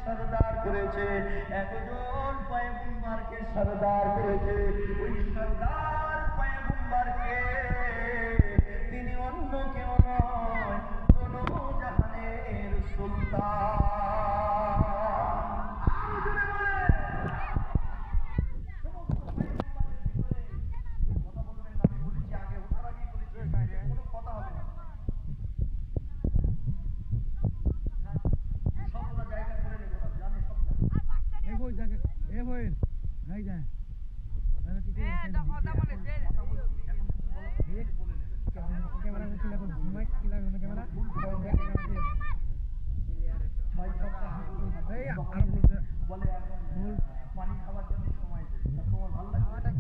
সরদার করেছে, একজন পয়গম্বরকে সরদার করেছে। ওই সরদার পয়গম্বরকে তিনি অন্য কেউ নয়, দোনো জাহানের সুলতান। পানি খাওয়ার জন্য সময় তোমার ভালো লাগছে?